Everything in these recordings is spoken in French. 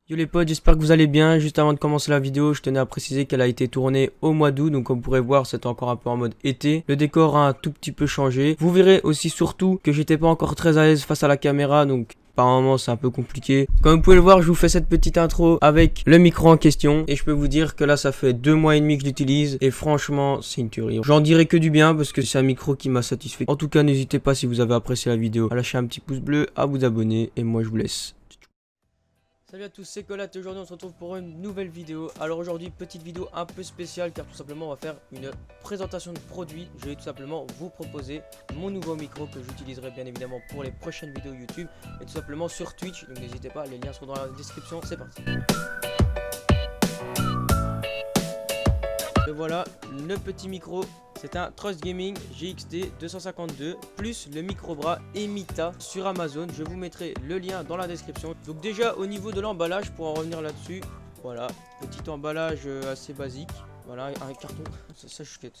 Yo les potes, j'espère que vous allez bien. Juste avant de commencer la vidéo, je tenais à préciser qu'elle a été tournée au mois d'août. Donc comme vous pourrez voir, c'est encore un peu en mode été. Le décor a un tout petit peu changé. Vous verrez aussi surtout que j'étais pas encore très à l'aise face à la caméra. Donc par moment c'est un peu compliqué. Comme vous pouvez le voir, je vous fais cette petite intro avec le micro en question. Et je peux vous dire que là ça fait 2 mois et demi que je l'utilise. Et franchement c'est une tuerie. J'en dirai que du bien parce que c'est un micro qui m'a satisfait. En tout cas n'hésitez pas si vous avez apprécié la vidéo à lâcher un petit pouce bleu, à vous abonner. Et moi je vous laisse. Salut à tous, c'est Colate et aujourd'hui on se retrouve pour une nouvelle vidéo. Alors aujourd'hui petite vidéo un peu spéciale car tout simplement on va faire une présentation de produit. Je vais tout simplement vous proposer mon nouveau micro que j'utiliserai bien évidemment pour les prochaines vidéos YouTube et tout simplement sur Twitch. Donc n'hésitez pas, les liens sont dans la description, c'est parti. Et voilà le petit micro. C'est un Trust Gaming GXT 252 plus le micro bras Emita sur Amazon. Je vous mettrai le lien dans la description. Donc déjà au niveau de l'emballage, pour en revenir là-dessus, voilà, petit emballage assez basique. Voilà, un carton, ça je quête.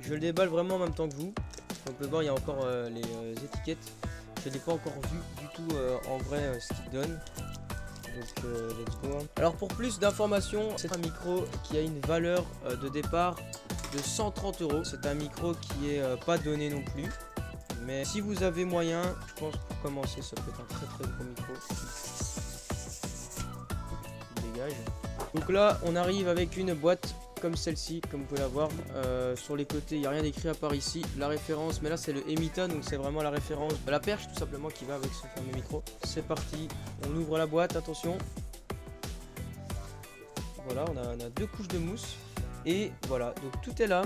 Je le déballe vraiment en même temps que vous. Comme vous pouvez voir, il y a encore les étiquettes. Je ne l'ai pas encore vu du tout en vrai ce qu'il donne. Donc let's go. Alors pour plus d'informations, c'est un micro qui a une valeur de départ de 130 €. C'est un micro qui est pas donné non plus. Mais si vous avez moyen, je pense pour commencer, ça peut être un très gros micro. Il dégage. Donc là, on arrive avec une boîte comme celle-ci, comme vous pouvez la voir. Sur les côtés, il n'y a rien d'écrit à part ici. La référence, mais là c'est le Emita, donc c'est vraiment la référence de la perche tout simplement qui va avec ce fameux micro. C'est parti, on ouvre la boîte, attention. Voilà, on a 2 couches de mousse. Et voilà, donc tout est là.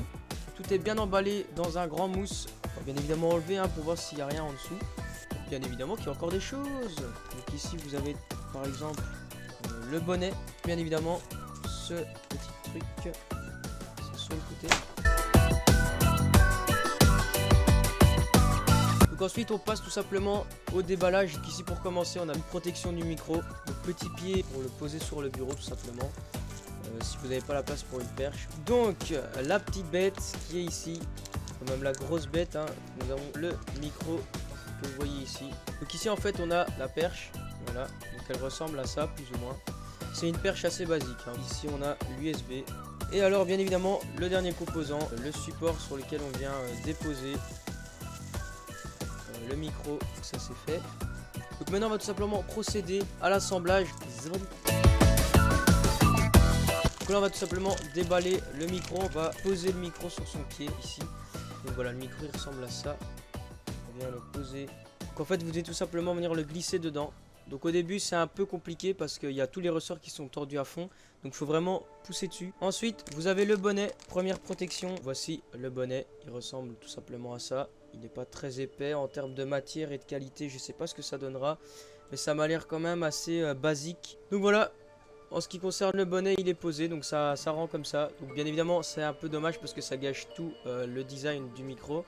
Tout est bien emballé dans un grand mousse. On va bien évidemment enlever pour voir s'il n'y a rien en dessous. Bien évidemment qu'il y a encore des choses. Donc ici vous avez par exemple le bonnet. Bien évidemment ce petit truc. C'est sur le côté. Donc ensuite on passe tout simplement au déballage. Donc ici pour commencer on a une protection du micro. Le petit pied pour le poser sur le bureau tout simplement. Si vous n'avez pas la place pour une perche. Donc la petite bête qui est ici, ou même la grosse bête, nous avons le micro que vous voyez ici. Donc ici en fait on a la perche, voilà, donc elle ressemble à ça plus ou moins. C'est une perche assez basique, Ici on a l'USB. Et alors bien évidemment le dernier composant, le support sur lequel on vient déposer le micro, ça c'est fait. Donc maintenant on va tout simplement procéder à l'assemblage. Donc là on va tout simplement déballer le micro, on va poser le micro sur son pied ici. Donc voilà, le micro il ressemble à ça. On vient le poser. Donc en fait vous devez tout simplement venir le glisser dedans. Donc au début c'est un peu compliqué parce qu'il y a tous les ressorts qui sont tordus à fond. Donc il faut vraiment pousser dessus. Ensuite vous avez le bonnet, première protection. Voici le bonnet, il ressemble tout simplement à ça. Il n'est pas très épais en termes de matière et de qualité, je sais pas ce que ça donnera. Mais ça m'a l'air quand même assez basique. Donc voilà. En ce qui concerne le bonnet, il est posé, donc ça rend comme ça. Donc bien évidemment, c'est un peu dommage parce que ça gâche tout le design du micro.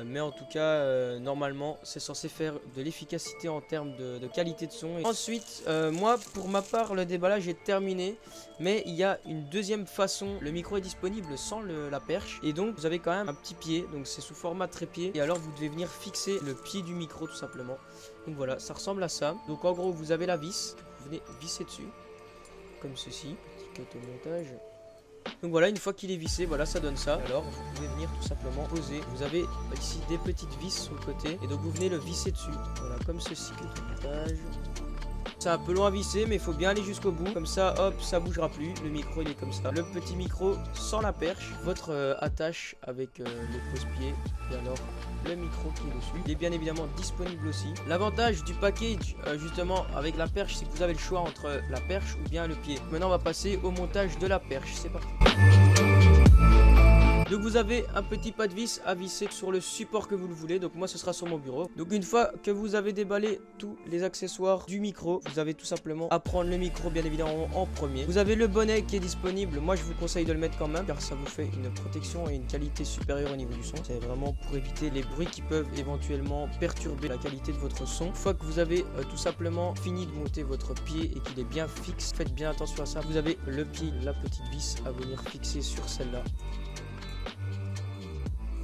Mais en tout cas, normalement, c'est censé faire de l'efficacité en termes de qualité de son. Et ensuite, moi, pour ma part, le déballage est terminé. Mais il y a une deuxième façon. Le micro est disponible sans la perche. Et donc, vous avez quand même un petit pied. Donc, c'est sous format trépied. Et alors, vous devez venir fixer le pied du micro, tout simplement. Donc voilà, ça ressemble à ça. Donc en gros, vous avez la vis. Vous venez visser dessus. Comme ceci, petit cut au montage. Donc voilà, une fois qu'il est vissé, voilà, ça donne ça. Alors vous pouvez venir tout simplement poser. Vous avez ici des petites vis sur le côté et donc vous venez le visser dessus. Voilà, comme ceci, cut au montage. C'est un peu long à visser, mais il faut bien aller jusqu'au bout. Comme ça, hop, ça bougera plus. Le micro, il est comme ça. Le petit micro sans la perche. Votre attache avec le pose-pied. Et alors, le micro qui est dessus. Il est bien évidemment disponible aussi. L'avantage du package, justement, avec la perche, c'est que vous avez le choix entre la perche ou bien le pied. Maintenant, on va passer au montage de la perche. C'est parti. Donc vous avez un petit pas de vis à visser sur le support que vous le voulez. Donc moi ce sera sur mon bureau. Donc une fois que vous avez déballé tous les accessoires du micro, vous avez tout simplement à prendre le micro bien évidemment en premier. Vous avez le bonnet qui est disponible. Moi je vous conseille de le mettre quand même car ça vous fait une protection et une qualité supérieure au niveau du son. C'est vraiment pour éviter les bruits qui peuvent éventuellement perturber la qualité de votre son. Une fois que vous avez tout simplement fini de monter votre pied et qu'il est bien fixe, faites bien attention à ça. Vous avez le pied, la petite vis à venir fixer sur celle-là.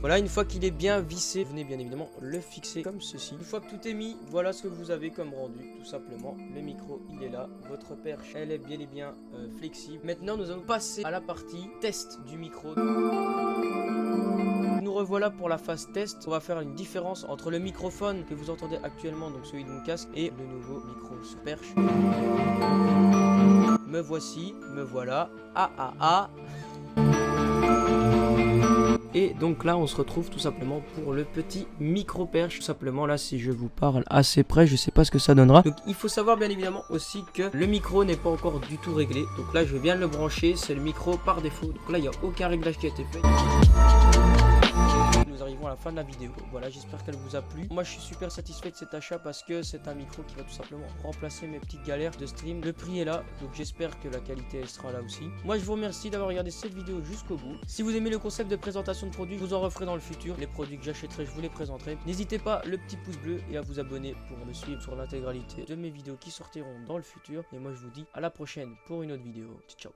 Voilà, une fois qu'il est bien vissé, vous venez bien évidemment le fixer comme ceci. Une fois que tout est mis, voilà ce que vous avez comme rendu, tout simplement. Le micro, il est là. Votre perche, elle est bien et bien flexible. Maintenant, nous allons passer à la partie test du micro. Nous revoilà pour la phase test. On va faire une différence entre le microphone que vous entendez actuellement, donc celui de mon casque, et le nouveau micro sur perche. Me voici, me voilà. Et donc là on se retrouve tout simplement pour le petit micro perche. Tout simplement là, si je vous parle assez près, je sais pas ce que ça donnera. Donc il faut savoir bien évidemment aussi que le micro n'est pas encore du tout réglé. Donc là je viens de le brancher, c'est le micro par défaut. Donc là il n'y a aucun réglage qui a été fait. Nous arrivons à la fin de la vidéo. Voilà, j'espère qu'elle vous a plu. Moi je suis super satisfait de cet achat parce que c'est un micro qui va tout simplement remplacer mes petites galères de stream. Le prix est là, donc j'espère que la qualité elle sera là aussi. Moi je vous remercie d'avoir regardé cette vidéo jusqu'au bout. Si vous aimez le concept de présentation de produits, je vous en referai dans le futur. Les produits que j'achèterai, je vous les présenterai. N'hésitez pas le petit pouce bleu et à vous abonner pour me suivre sur l'intégralité de mes vidéos qui sortiront dans le futur. Et moi je vous dis à la prochaine pour une autre vidéo. Ciao.